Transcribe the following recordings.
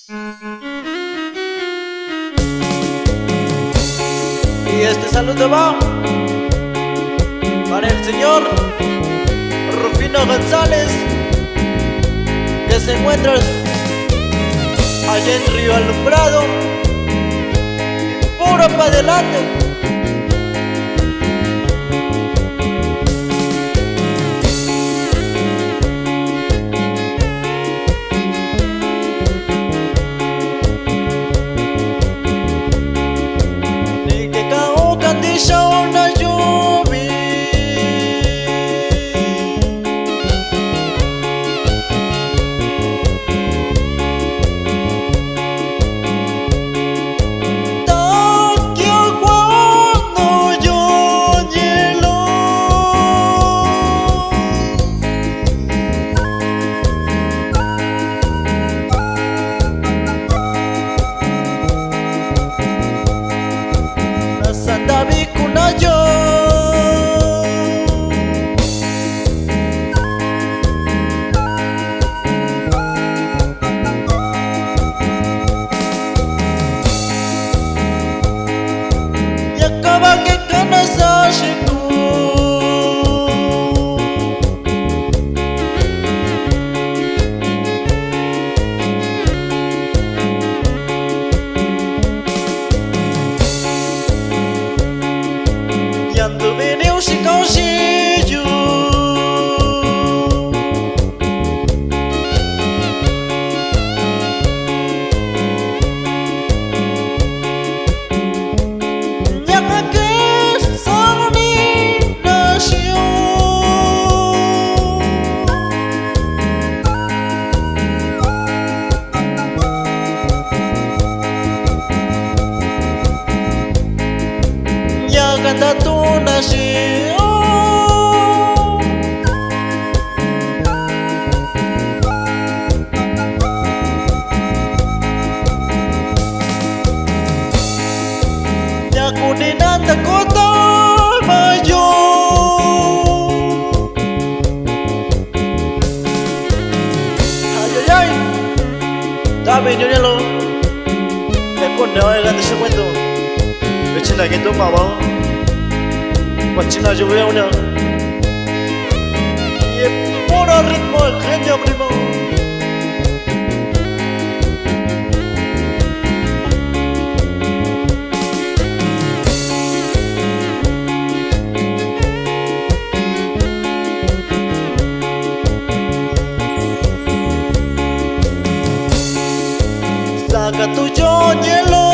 Y este saludo va para el señor Rufino González, que se encuentra allá en Río Alumbrado, puro pa' adelante. Canta tu nación, ya kuninanda kota mayo, ay ay ay, dame ñoñalo, ya con no hay ganas de cuento, vecina que toma va. Machina lluvia una y el puro ritmo del genio primo. Saca tu ñoñelo,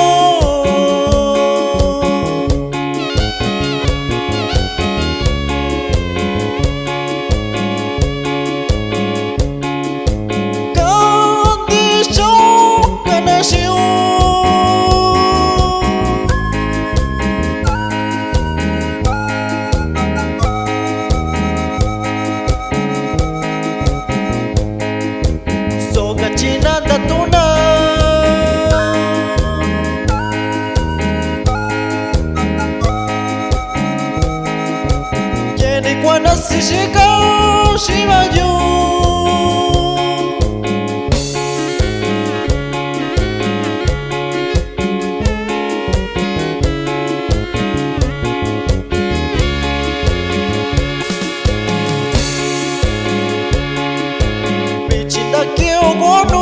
chinanda tuna, Jenny cuando se llega Shibayu, Pichita que ogono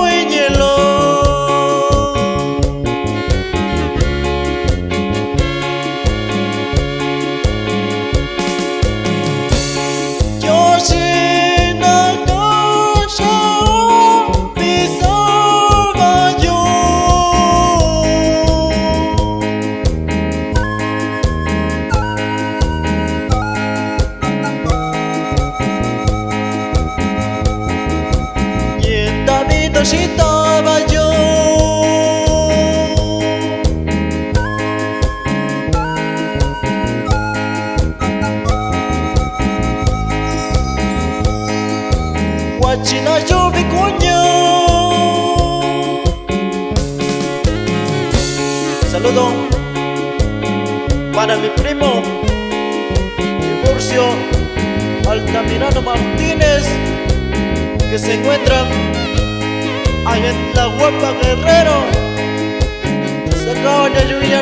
estaba yo, guachina yo mi cuña. Saludo para mi primo Tiburcio Altamirano Martínez, que se encuentra allá en la Huepa Guerrero, sacaba ya lluvia